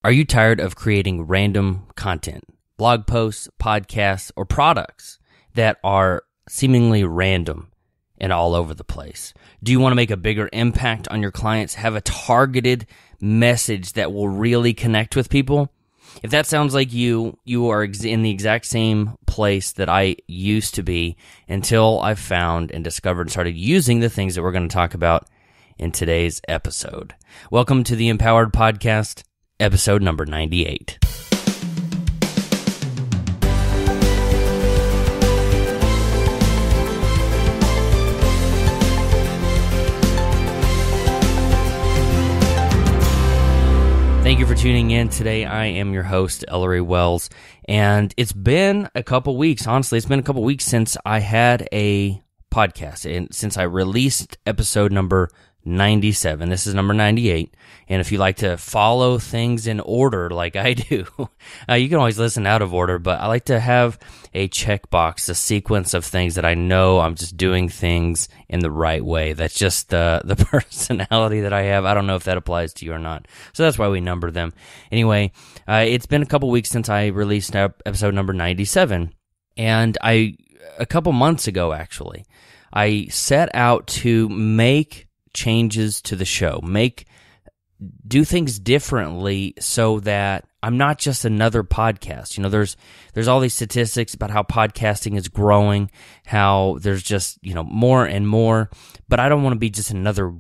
Are you tired of creating random content, blog posts, podcasts, or products that are seemingly random and all over the place? Do you want to make a bigger impact on your clients, have a targeted message that will really connect with people? If that sounds like you are in the exact same place that I used to be until I found and discovered and started using the things that we're going to talk about in today's episode. Welcome to the Empowered Podcast, episode number 98. Thank you for tuning in today. I am your host, Ellery Wells, and it's been a couple weeks. Honestly, it's been a couple weeks since I had a podcast, and since I released episode number 97. This is number 98, and if you like to follow things in order like I do, you can always listen out of order, but I like to have a checkbox, a sequence of things that I know I'm just doing things in the right way. That's just the personality that I have. I don't know if that applies to you or not, so that's why we number them. Anyway, it's been a couple weeks since I released episode number 97, and a couple months ago, actually, I set out to make changes to the show, do things differently so that I'm not just another podcast. You know, there's all these statistics about how podcasting is growing, how there's just, more and more, but I don't want to be just another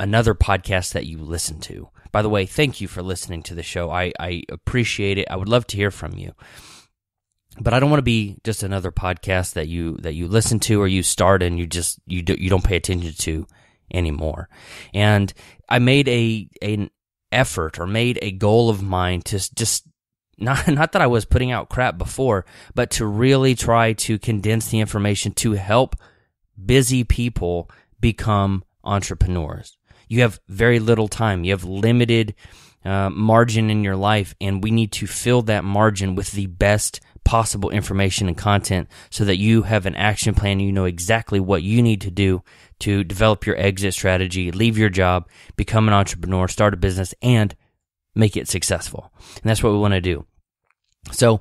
podcast that you listen to. By the way, thank you for listening to the show. I appreciate it. I would love to hear from you. But I don't want to be just another podcast that you listen to or you start and you don't pay attention to anymore. And I made an effort or made a goal of mine to just not that I was putting out crap before, but to really try to condense the information to help busy people become entrepreneurs. You have very little time. You have limited margin in your life, and we need to fill that margin with the best possible information and content so that you have an action plan. You know exactly what you need to do to develop your exit strategy, leave your job, become an entrepreneur, start a business, and make it successful. And that's what we want to do. So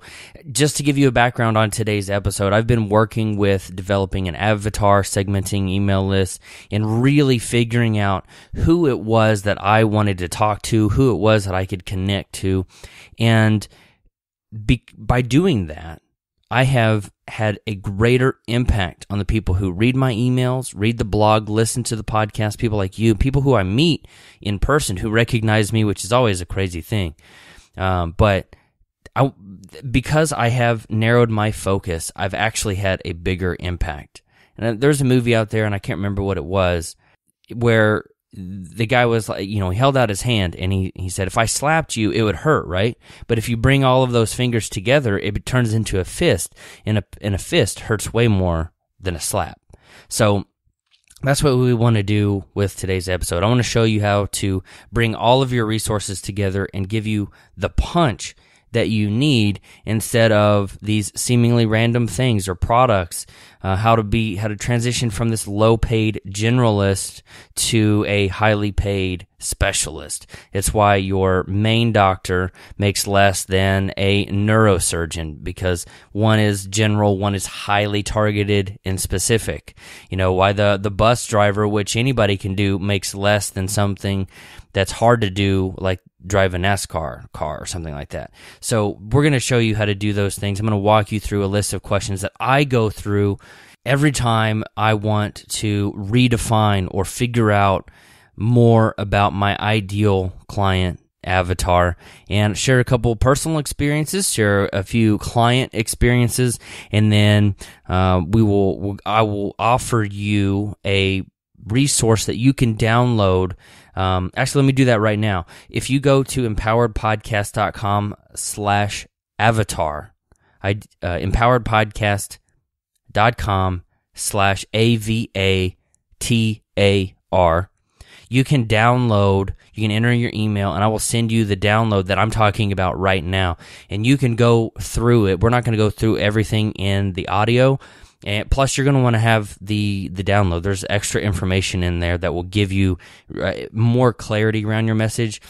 just to give you a background on today's episode, I've been working with developing an avatar, segmenting email lists, and really figuring out who it was that I wanted to talk to, who it was that I could connect to. And by doing that, I have had a greater impact on the people who read my emails, read the blog, listen to the podcast, people like you, people who I meet in person who recognize me, which is always a crazy thing. Because I have narrowed my focus, I've actually had a bigger impact. And there's a movie out there, and I can't remember what it was, where the guy was like, he held out his hand and he said, if I slapped you, it would hurt, right? But if you bring all of those fingers together, it turns into a fist, and a fist hurts way more than a slap. So that's what we want to do with today's episode. I want to show you how to bring all of your resources together and give you the punch that you need instead of these seemingly random things or products, how to transition from this low-paid generalist to a highly paid specialist. It's why your main doctor makes less than a neurosurgeon, because one is general, one is highly targeted and specific. Why the bus driver, which anybody can do, makes less than something that's hard to do, like drive a NASCAR car or something like that. So we're going to show you how to do those things. I'm going to walk you through a list of questions that I go through every time I want to redefine or figure out more about my ideal client avatar, and share a couple personal experiences, share a few client experiences, and then I will offer you a resource that you can download. Actually, let me do that right now. If you go to empoweredpodcast.com/avatar, empoweredpodcast.com/AVATAR, you can enter your email, and I will send you the download that I'm talking about right now. And you can go through it. We're not going to go through everything in the audio. And plus, you're going to want to have the download. There's extra information in there that will give you more clarity around your message.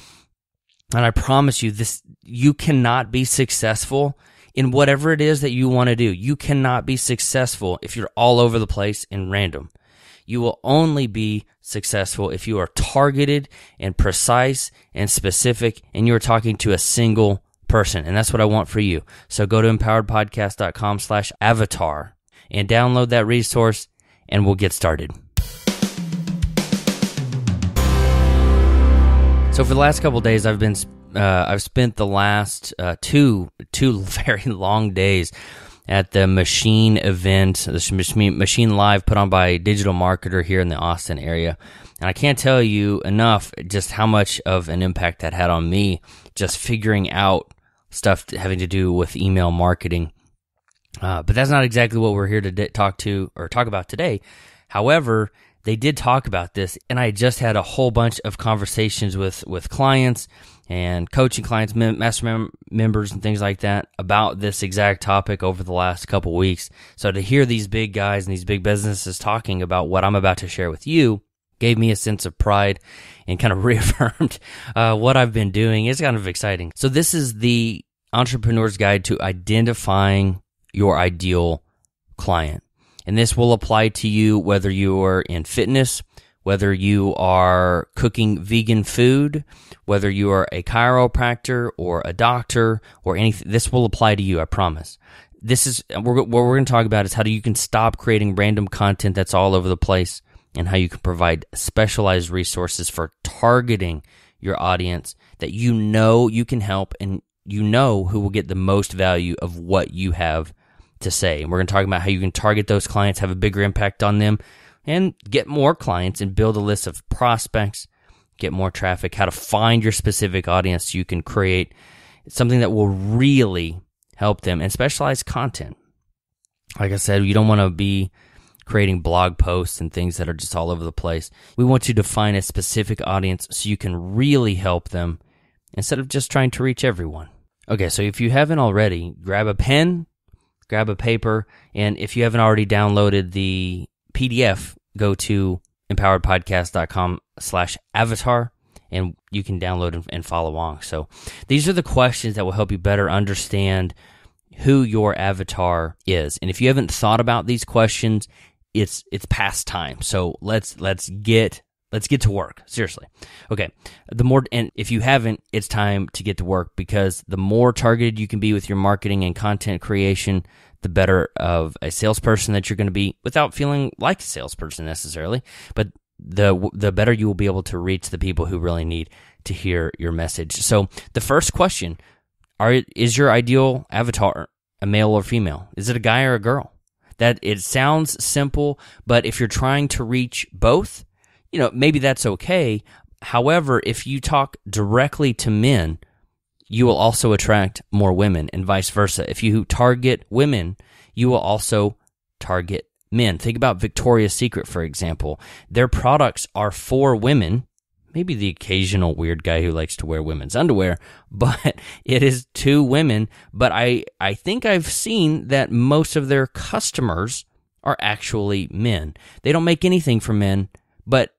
And I promise you this, you cannot be successful in whatever it is that you want to do. You cannot be successful if you're all over the place and random. You will only be successful if you are targeted and precise and specific, and you are talking to a single person. And that's what I want for you. So go to empoweredpodcast.com/avatar and download that resource, and we'll get started. So for the last couple of days, I've spent the last two very long days at the Machine event, the Machine Live put on by a digital marketer here in the Austin area. And I can't tell you enough just how much of an impact that had on me, just figuring out stuff having to do with email marketing. But that's not exactly what we're here to talk about today. However, they did talk about this, and I just had a whole bunch of conversations with clients and coaching clients, master members, and things like that about this exact topic over the last couple weeks. So to hear these big guys and these big businesses talking about what I'm about to share with you gave me a sense of pride and kind of reaffirmed what I've been doing. It's kind of exciting. So this is the Entrepreneur's Guide to Identifying Your Ideal Client. And this will apply to you whether you are in fitness, whether you are cooking vegan food, whether you are a chiropractor or a doctor or anything. This will apply to you, I promise. This is what we're going to talk about is how you can stop creating random content that's all over the place, and how you can provide specialized resources for targeting your audience that you know you can help, and you know who will get the most value of what you have to say. And we're going to talk about how you can target those clients, have a bigger impact on them, and get more clients and build a list of prospects, get more traffic, how to find your specific audience so you can create something that will really help them, and specialized content. Like I said, you don't want to be creating blog posts and things that are just all over the place. We want you to find a specific audience so you can really help them instead of just trying to reach everyone. Okay, so if you haven't already, grab a pen, grab a paper, and if you haven't already downloaded the PDF, go to empoweredpodcast.com/avatar, and you can download and follow along. So these are the questions that will help you better understand who your avatar is. And if you haven't thought about these questions, it's past time. So let's get to work. Seriously. Okay. And if you haven't, it's time to get to work, because the more targeted you can be with your marketing and content creation, the better of a salesperson that you're going to be, without feeling like a salesperson necessarily, but the better you will be able to reach the people who really need to hear your message. So the first question, is your ideal avatar a male or female? Is it a guy or a girl? That it sounds simple, but if you're trying to reach both, maybe that's okay. However, if you talk directly to men, you will also attract more women, and vice versa. If you target women, you will also target men. Think about Victoria's Secret, for example. Their products are for women, maybe the occasional weird guy who likes to wear women's underwear, but it is to women. But I think I've seen that most of their customers are actually men. They don't make anything for men, but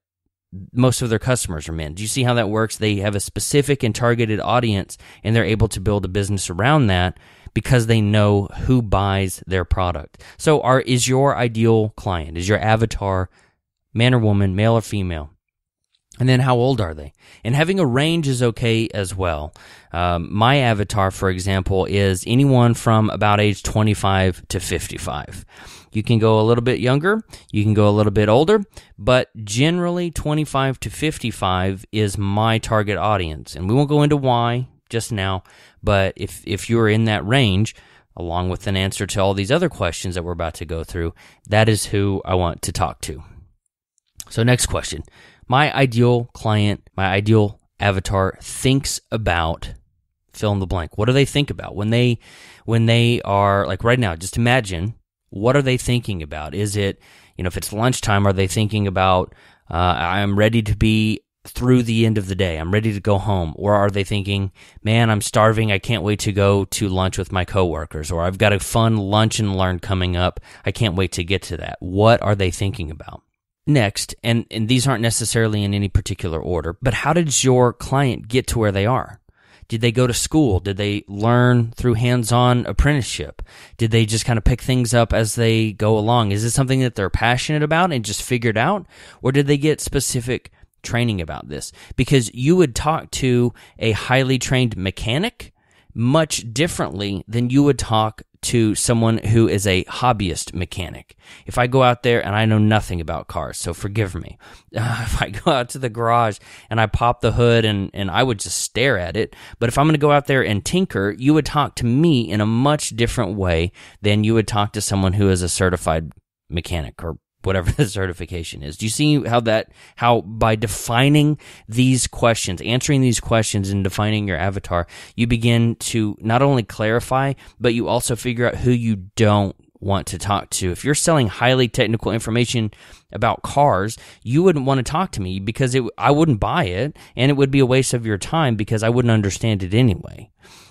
most of their customers are men. Do you see how that works? They have a specific and targeted audience, and they're able to build a business around that because they know who buys their product. So is your ideal client, is your avatar man or woman, male or female? And then how old are they? And having a range is okay as well. My avatar, for example, is anyone from about age 25 to 55. You can go a little bit younger, you can go a little bit older, but generally 25 to 55 is my target audience. And we won't go into why just now, but if you're in that range, along with an answer to all these other questions that we're about to go through, that is who I want to talk to. So next question. My ideal client, my ideal avatar thinks about fill in the blank. What do they think about when they are, like right now, just imagine, what are they thinking about? Is it, if it's lunchtime, are they thinking about, I'm ready to be through the end of the day, I'm ready to go home? Or are they thinking, man, I'm starving, I can't wait to go to lunch with my coworkers, or I've got a fun lunch and learn coming up, I can't wait to get to that? What are they thinking about? Next, and these aren't necessarily in any particular order, but how did your client get to where they are? Did they go to school? Did they learn through hands-on apprenticeship? Did they just kind of pick things up as they go along? Is this something that they're passionate about and just figured out? Or did they get specific training about this? Because you would talk to a highly trained mechanic much differently than you would talk to someone who is a hobbyist mechanic. If I go out there and I know nothing about cars, so forgive me. If I go out to the garage and I pop the hood and I would just stare at it, but if I'm going to go out there and tinker, you would talk to me in a much different way than you would talk to someone who is a certified mechanic or whatever the certification is. Do you see how by defining these questions, answering these questions and defining your avatar, you begin to not only clarify, but you also figure out who you don't want to talk to. If you're selling highly technical information about cars, you wouldn't want to talk to me because I wouldn't buy it, and it would be a waste of your time because I wouldn't understand it anyway.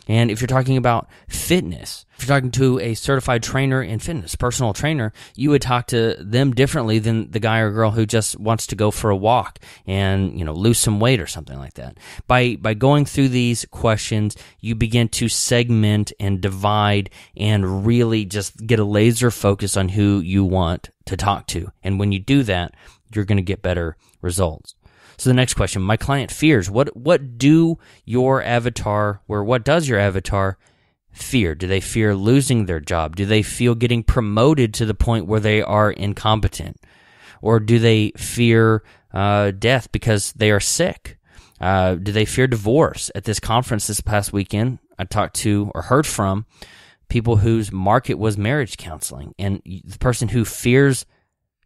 And if you're talking about fitness, if you're talking to a certified trainer in fitness, personal trainer, you would talk to them differently than the guy or girl who just wants to go for a walk and, lose some weight or something like that. By going through these questions, you begin to segment and divide and really just get a laser focus on who you want to talk to. And when you do that, you're going to get better results. So the next question, my client fears. What does your avatar fear? Do they fear losing their job? Do they feel getting promoted to the point where they are incompetent? Or do they fear death because they are sick? Do they fear divorce? At this conference this past weekend, I talked to or heard from people whose market was marriage counseling. And the person who fears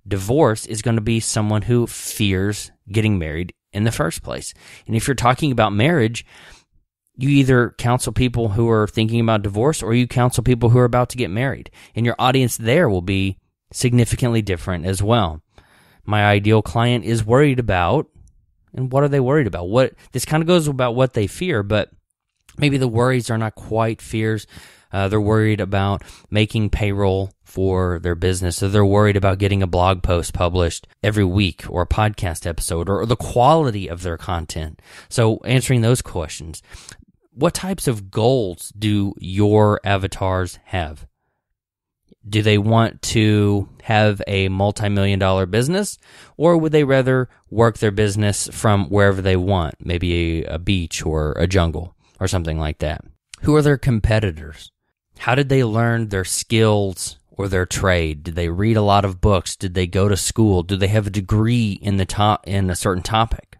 divorce is going to be someone who fears getting married in the first place. And if you're talking about marriage, you either counsel people who are thinking about divorce or you counsel people who are about to get married. And your audience there will be significantly different as well. My ideal client is worried about, and what are they worried about? This kind of goes about what they fear, but maybe the worries are not quite fears. They're worried about making payroll for their business. So they're worried about getting a blog post published every week or a podcast episode or the quality of their content. So answering those questions, what types of goals do your avatars have? Do they want to have a multi-million-dollar business, or would they rather work their business from wherever they want, maybe a beach or a jungle or something like that? Who are their competitors? How did they learn their skills or their trade? Did they read a lot of books? Did they go to school? Do they have a degree in a certain topic?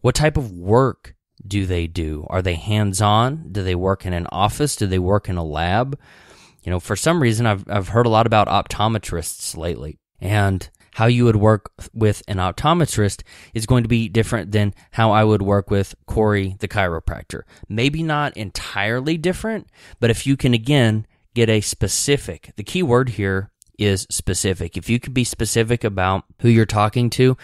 What type of work do they do? Are they hands-on? Do they work in an office? Do they work in a lab? For some reason, I've heard a lot about optometrists lately, and how you would work with an optometrist is going to be different than how I would work with Corey, the chiropractor. Maybe not entirely different, but if you can, again, get a specific, the key word here is specific. If you can be specific about who you're talking to,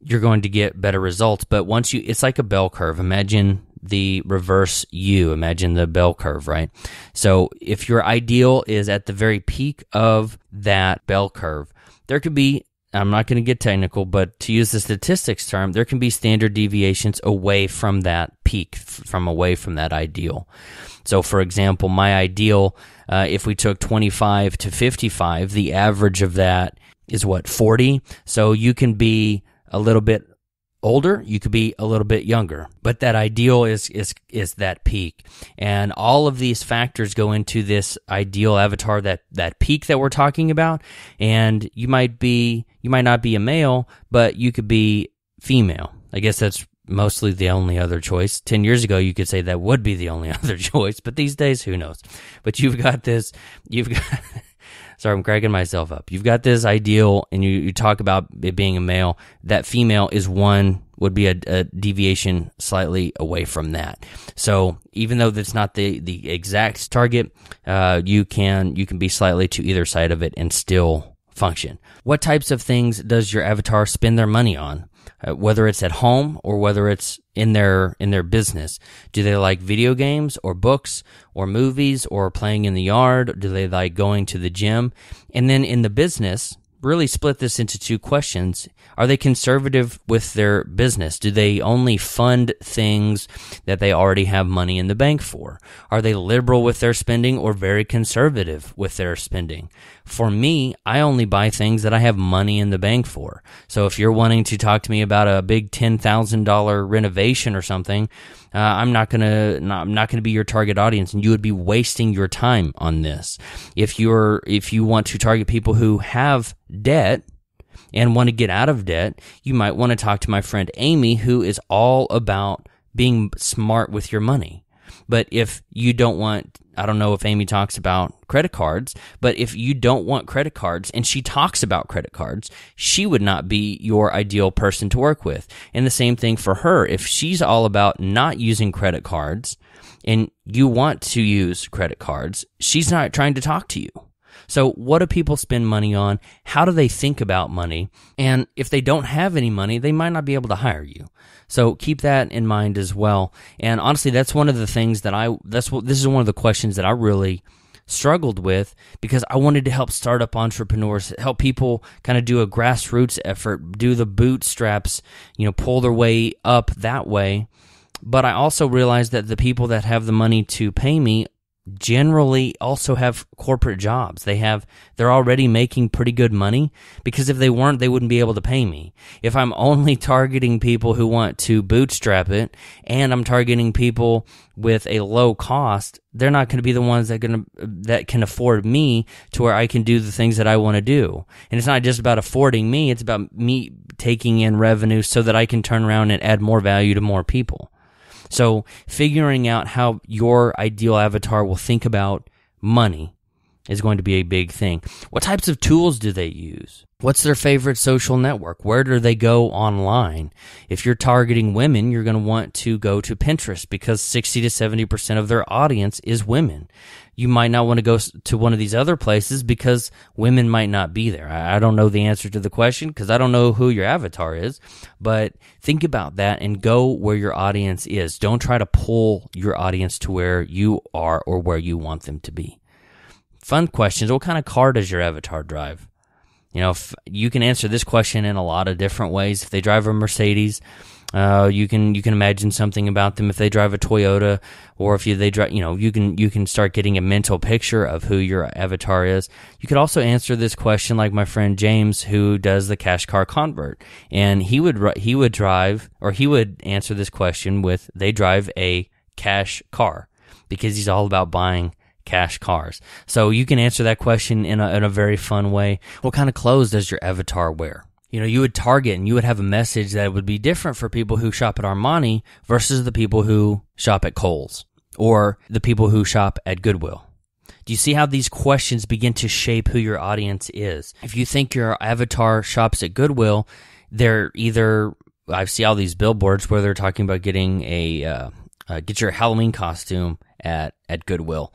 you're going to get better results. But it's like a bell curve. Imagine the reverse U. Imagine the bell curve, right? So if your ideal is at the very peak of that bell curve, there could be, I'm not going to get technical, but to use the statistics term, there can be standard deviations away from that peak, away from that ideal. So for example, my ideal, if we took 25 to 55, the average of that is 40? So you can be a little bit older, you could be a little bit younger, but that ideal is that peak. And all of these factors go into this ideal avatar, that peak that we're talking about. And you might not be a male, but you could be female. I guess that's mostly the only other choice. 10 years ago, you could say that would be the only other choice, but these days, who knows? But sorry, I'm cracking myself up. You've got this ideal, and you talk about it being a male. That female would be a deviation slightly away from that. So even though that's not the exact target, you can be slightly to either side of it and still function. What types of things does your avatar spend their money on? Whether it's at home or whether it's in their business. Do they like video games or books or movies or playing in the yard? Do they like going to the gym? And then in the business, really split this into two questions. Are they conservative with their business? Do they only fund things that they already have money in the bank for? Are they liberal with their spending or very conservative with their spending? For me, I only buy things that I have money in the bank for. So if you're wanting to talk to me about a big $10,000 renovation or something, I'm not gonna be your target audience, and you would be wasting your time on this. If you want to target people who have debt and want to get out of debt, you might want to talk to my friend Amy, who is all about being smart with your money. But if you don't want, I don't know if Amy talks about credit cards, but if you don't want credit cards and she talks about credit cards, she would not be your ideal person to work with. And the same thing for her. If she's all about not using credit cards and you want to use credit cards, she's not trying to talk to you. So what do people spend money on? How do they think about money? And if they don't have any money, they might not be able to hire you. So keep that in mind as well. And honestly, that's one of the things that this is one of the questions that I really struggled with, because I wanted to help startup entrepreneurs, help people kind of do a grassroots effort, do the bootstraps, pull their way up that way. But I also realized that the people that have the money to pay me generally also have corporate jobs. They're already making pretty good money, because if they weren't, they wouldn't be able to pay me. If I'm only targeting people who want to bootstrap it, and I'm targeting people with a low cost, they're not going to be the ones that can afford me to where I can do the things that I want to do. And it's not just about affording me, it's about me taking in revenue so that I can turn around and add more value to more people. So figuring out how your ideal avatar will think about money is going to be a big thing. What types of tools do they use? What's their favorite social network? Where do they go online? If you're targeting women, you're going to want to go to Pinterest, because 60 to 70% of their audience is women. You might not want to go to one of these other places because women might not be there. I don't know the answer to the question because I don't know who your avatar is, but think about that and go where your audience is. Don't try to pull your audience to where you are or where you want them to be. Fun questions. What kind of car does your avatar drive? If you can answer this question in a lot of different ways. If they drive a Mercedes, you can imagine something about them. If they drive a Toyota, or if they drive, you can start getting a mental picture of who your avatar is. You could also answer this question like my friend James, who does the Cash Car Convert, and he would answer this question with, they drive a cash car, because he's all about buying cash cars. So you can answer that question in a very fun way. What kind of clothes does your avatar wear? You would target and you would have a message that would be different for people who shop at Armani versus the people who shop at Kohl's or the people who shop at Goodwill. Do you see how these questions begin to shape who your audience is? If you think your avatar shops at Goodwill, they're either, I see all these billboards where they're talking about getting get your Halloween costume at Goodwill.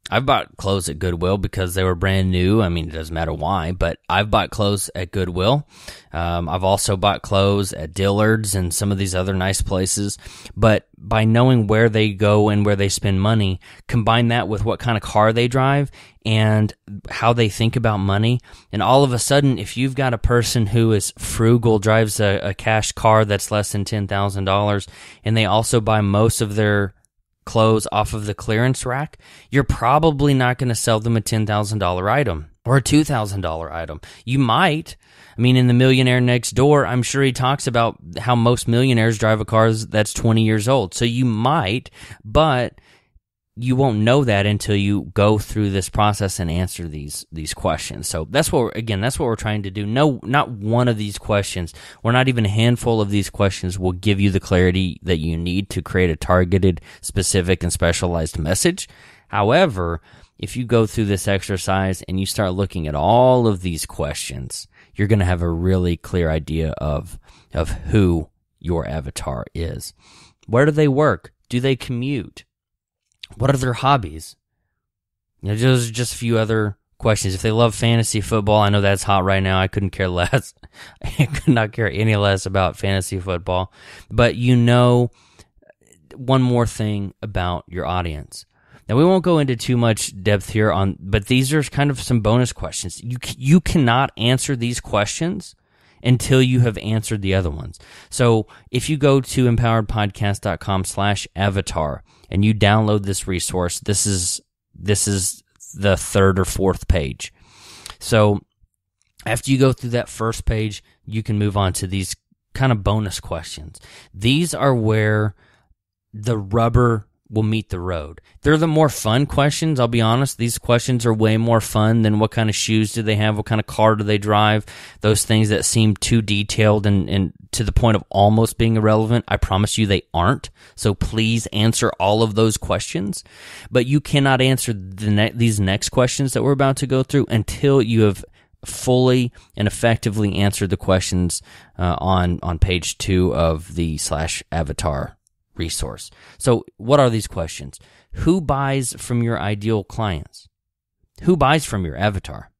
I've bought clothes at Goodwill because they were brand new. I mean, it doesn't matter why, but I've bought clothes at Goodwill. I've also bought clothes at Dillard's and some of these other nice places. But by knowing where they go and where they spend money, combine that with what kind of car they drive and how they think about money, and all of a sudden, if you've got a person who is frugal, drives a cash car that's less than $10,000, and they also buy most of their clothes off of the clearance rack, you're probably not going to sell them a $10,000 item or a $2,000 item. You might. I mean, in The Millionaire Next Door, I'm sure he talks about how most millionaires drive a car that's 20 years old. So you might, but you won't know that until you go through this process and answer these questions. So that's what we're trying to do. No, not one of these questions, or not even a handful of these questions, will give you the clarity that you need to create a targeted, specific, and specialized message. However, if you go through this exercise and you start looking at all of these questions, you're going to have a really clear idea of who your avatar is. Where do they work? Do they commute? What are their hobbies? Just a few other questions. If they love fantasy football, I know that's hot right now. I couldn't care less. I could not care any less about fantasy football. But one more thing about your audience. Now, we won't go into too much depth here but these are kind of some bonus questions. You cannot answer these questions until you have answered the other ones. So if you go to empoweredpodcast.com/avatar and you download this resource, this is the third or fourth page. So after you go through that first page, you can move on to these kind of bonus questions. These are where the rubber will meet the road. They're the more fun questions, I'll be honest. These questions are way more fun than what kind of shoes do they have, what kind of car do they drive, those things that seem too detailed and to the point of almost being irrelevant. I promise you they aren't. So please answer all of those questions. But you cannot answer these next questions that we're about to go through until you have fully and effectively answered the questions on page 2 of the /avatar resource. So what are these questions? Who buys from your ideal clients? Who buys from your avatar?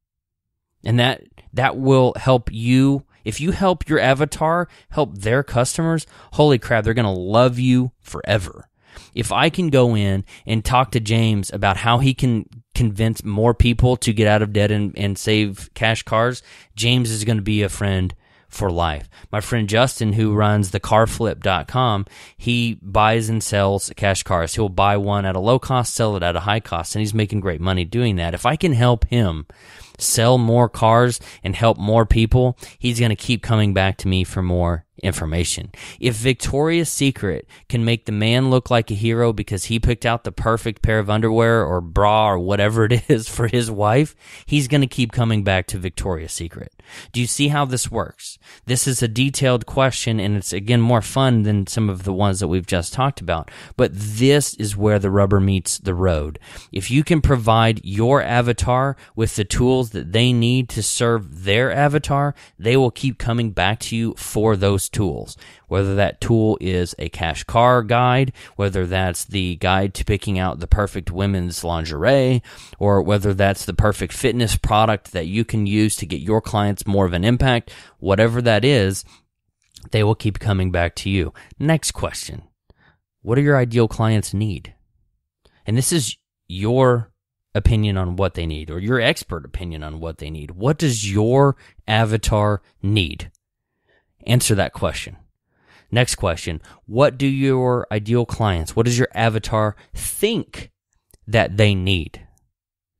And that will help you. If you help your avatar help their customers, holy crap, they're going to love you forever. If I can go in and talk to James about how he can convince more people to get out of debt and save cash cars, James is going to be a friend for life. My friend Justin, who runs thecarflip.com, he buys and sells cash cars. He'll buy one at a low cost, sell it at a high cost, and he's making great money doing that. If I can help him sell more cars and help more people, he's going to keep coming back to me for more information. If Victoria's Secret can make the man look like a hero because he picked out the perfect pair of underwear or bra or whatever it is for his wife, he's going to keep coming back to Victoria's Secret. Do you see how this works? This is a detailed question, and it's, again, more fun than some of the ones that we've just talked about. But this is where the rubber meets the road. If you can provide your avatar with the tools that they need to serve their avatar, they will keep coming back to you for those tools. Whether that tool is a cash car guide, whether that's the guide to picking out the perfect women's lingerie, or whether that's the perfect fitness product that you can use to get your clients more of an impact, whatever that is, they will keep coming back to you. Next question. What do your ideal clients need? And this is your opinion on what they need, or your expert opinion on what they need. What does your avatar need? Answer that question. Next question. What do your ideal clients, what does your avatar think that they need?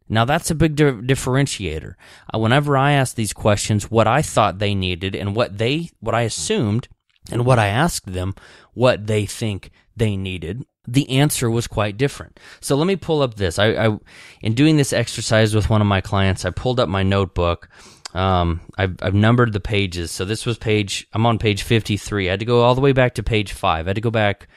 Now, that's a big differentiator. Whenever I ask these questions, what I thought they needed and what I assumed and what I asked them, what they think they needed, the answer was quite different. So let me pull up this. In doing this exercise with one of my clients, I pulled up my notebook. I've numbered the pages. So this was I'm on page 53. I had to go all the way back to page 5. I had to go back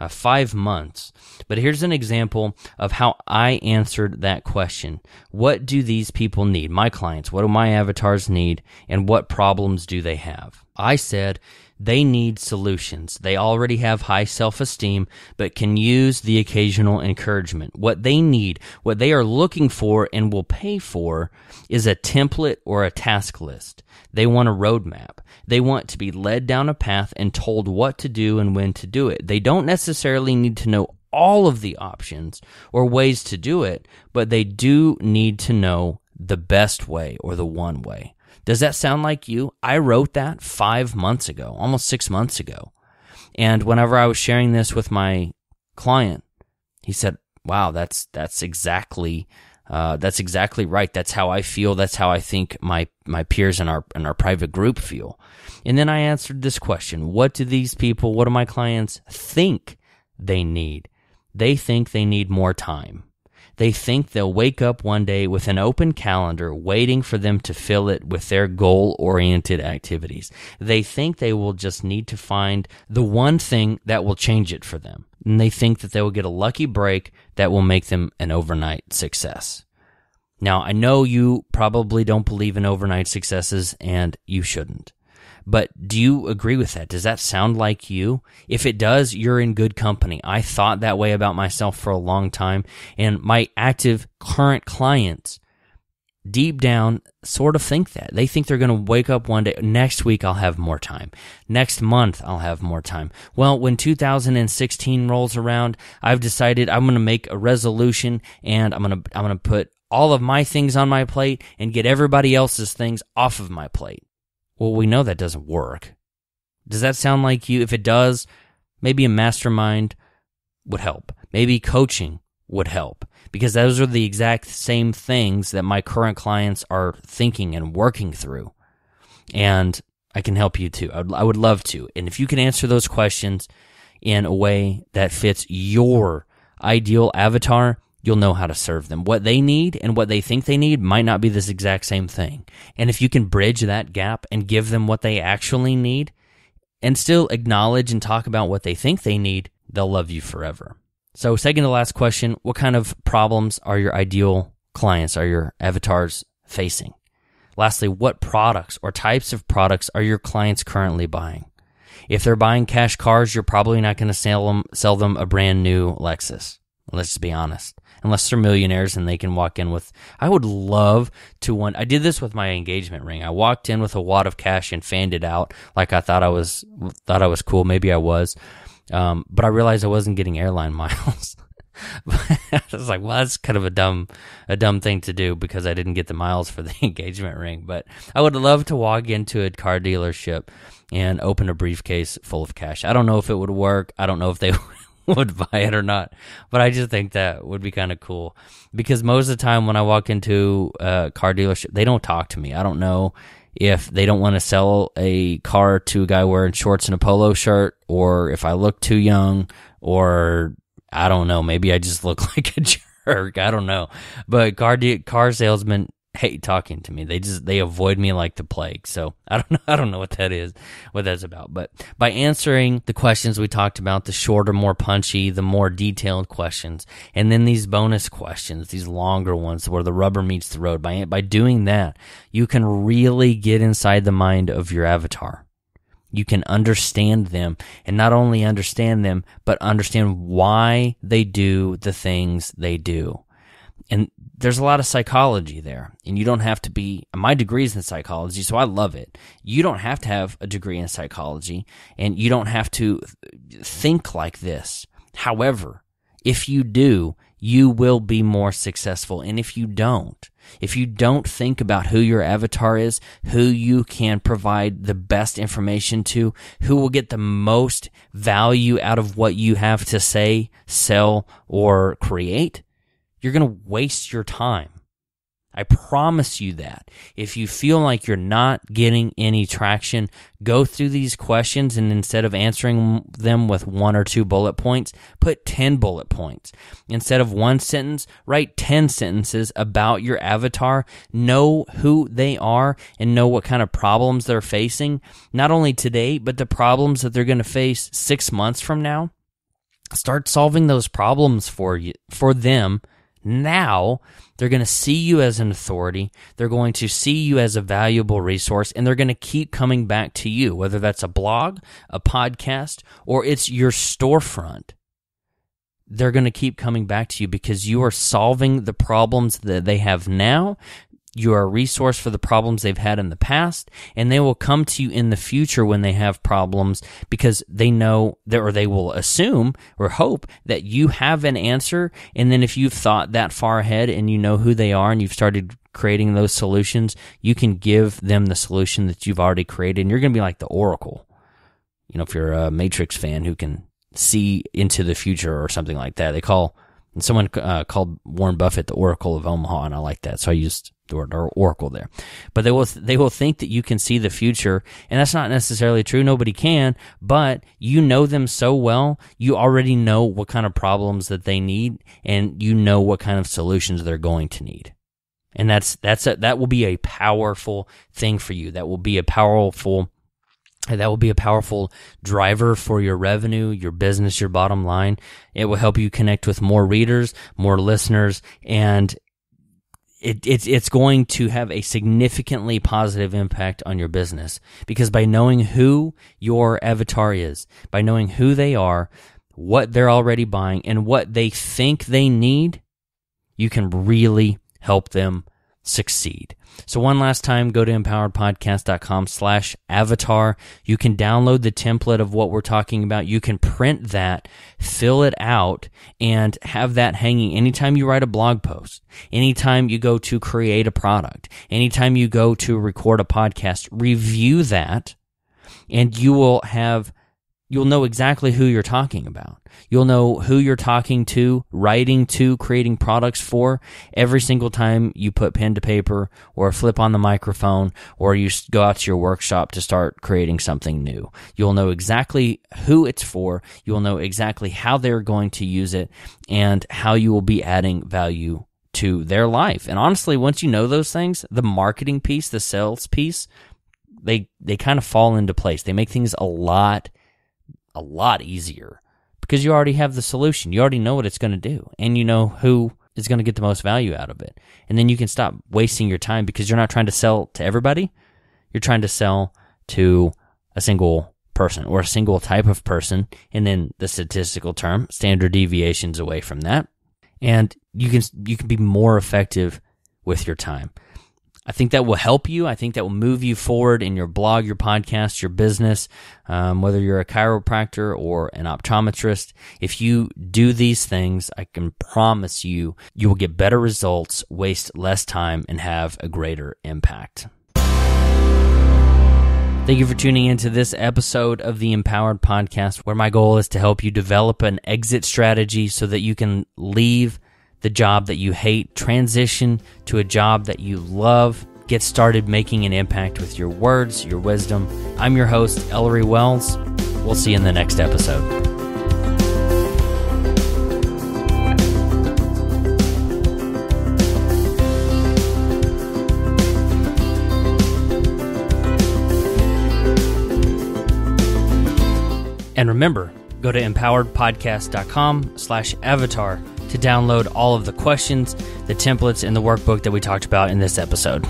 5 months. But here's an example of how I answered that question. What do these people need? My clients, what do my avatars need? And what problems do they have? I said they need solutions. They already have high self-esteem, but can use the occasional encouragement. What they need, what they are looking for and will pay for, is a template or a task list. They want a roadmap. They want to be led down a path and told what to do and when to do it. They don't necessarily need to know all of the options or ways to do it, but they do need to know the best way or the one way. Does that sound like you? I wrote that 5 months ago, almost 6 months ago. And whenever I was sharing this with my client, he said, wow, that's exactly right. That's how I feel. That's how I think my peers in our private group feel. And then I answered this question. What do my clients think they need? They think they need more time. They think they'll wake up one day with an open calendar waiting for them to fill it with their goal-oriented activities. They think they will just need to find the one thing that will change it for them. And they think that they will get a lucky break that will make them an overnight success. Now, I know you probably don't believe in overnight successes, and you shouldn't. But do you agree with that? Does that sound like you? If it does, you're in good company. I thought that way about myself for a long time, and my active current clients deep down sort of think that. They think they're going to wake up one day, next week I'll have more time. Next month I'll have more time. Well, when 2016 rolls around, I've decided I'm going to make a resolution, and I'm going to put all of my things on my plate and get everybody else's things off of my plate. Well, we know that doesn't work. Does that sound like you? If it does, maybe a mastermind would help. Maybe coaching would help, because those are the exact same things that my current clients are thinking and working through. And I can help you too. I would love to. And if you can answer those questions in a way that fits your ideal avatar, you'll know how to serve them. What they need and what they think they need might not be this exact same thing. And if you can bridge that gap and give them what they actually need and still acknowledge and talk about what they think they need, they'll love you forever. So second to last question, what kind of problems are your ideal clients, are your avatars facing? Lastly, what products or types of products are your clients currently buying? If they're buying cash cars, you're probably not going to sell them a brand new Lexus. Let's just be honest. Unless they're millionaires and they can walk in with, I would love to I did this with my engagement ring. I walked in with a wad of cash and fanned it out like I thought I was cool. Maybe I was. But I realized I wasn't getting airline miles. I was like, well, that's kind of a dumb thing to do, because I didn't get the miles for the engagement ring. But I would love to walk into a car dealership and open a briefcase full of cash. I don't know if it would work. I don't know if they would buy it or not, but I just think that would be kind of cool, because most of the time when I walk into a car dealership, they don't talk to me. I don't know if they don't want to sell a car to a guy wearing shorts and a polo shirt, or if I look too young, or I don't know, maybe I just look like a jerk. I don't know. But car salesmen hate talking to me. They avoid me like the plague. So I don't know what that's about. But by answering the questions we talked about, the shorter, more punchy, the more detailed questions, and then these bonus questions, these longer ones where the rubber meets the road, by doing that, you can really get inside the mind of your avatar. You can understand them, and not only understand them, but understand why they do the things they do. And there's a lot of psychology there, and you don't have to be, my degree's in psychology, so I love it. You don't have to have a degree in psychology, and you don't have to think like this. However, if you do, you will be more successful. And if you don't think about who your avatar is, who you can provide the best information to, who will get the most value out of what you have to say, sell, or create, you're going to waste your time. I promise you that. If you feel like you're not getting any traction, go through these questions, and instead of answering them with 1 or 2 bullet points, put 10 bullet points. Instead of 1 sentence, write 10 sentences about your avatar. Know who they are and know what kind of problems they're facing, not only today, but the problems that they're going to face 6 months from now. Start solving those problems for them now. They're going to see you as an authority. They're going to see you as a valuable resource, and they're going to keep coming back to you, whether that's a blog, a podcast, or it's your storefront. They're going to keep coming back to you because you are solving the problems that they have now. You are a resource for the problems they've had in the past, and they will come to you in the future when they have problems, because they know that, or they will assume or hope that you have an answer. And then if you've thought that far ahead and you know who they are and you've started creating those solutions, you can give them the solution that you've already created, and you're going to be like the Oracle. You know, if you're a Matrix fan who can see into the future or something like that, someone called Warren Buffett the Oracle of Omaha, and I like that, so I used the word Oracle there. But they will think that you can see the future, and that's not necessarily true. Nobody can, but you know them so well, you already know what kind of problems that they need, and you know what kind of solutions they're going to need. And that will be a powerful thing for you. That will be a powerful driver for your revenue, your business, your bottom line. It will help you connect with more readers, more listeners, and it's going to have a significantly positive impact on your business, because by knowing who your avatar is, by knowing who they are, what they're already buying, and what they think they need, you can really help them succeed. So one last time, go to empoweredpodcast.com/avatar. You can download the template of what we're talking about. You can print that, fill it out, and have that hanging anytime you write a blog post, anytime you go to create a product, anytime you go to record a podcast. Review that, and you'll know exactly who you're talking about. You'll know who you're talking to, writing to, creating products for every single time you put pen to paper or flip on the microphone or you go out to your workshop to start creating something new. You'll know exactly who it's for. You'll know exactly how they're going to use it and how you will be adding value to their life. And honestly, once you know those things, the marketing piece, the sales piece, they kind of fall into place. They make things a lot easier because you already have the solution. You already know what it's going to do, and you know who is going to get the most value out of it. And then you can stop wasting your time because you're not trying to sell to everybody. You're trying to sell to a single person or a single type of person, and then the statistical term, standard deviations away from that. And you can be more effective with your time. I think that will help you. I think that will move you forward in your blog, your podcast, your business, whether you're a chiropractor or an optometrist. If you do these things, I can promise you will get better results, waste less time, and have a greater impact. Thank you for tuning into this episode of the Empowered Podcast, where my goal is to help you develop an exit strategy so that you can leave the job that you hate, transition to a job that you love, get started making an impact with your words, your wisdom. I'm your host, Ellery Wells. We'll see you in the next episode. And remember, go to empoweredpodcast.com/avatar to download all of the questions, the templates, and the workbook that we talked about in this episode.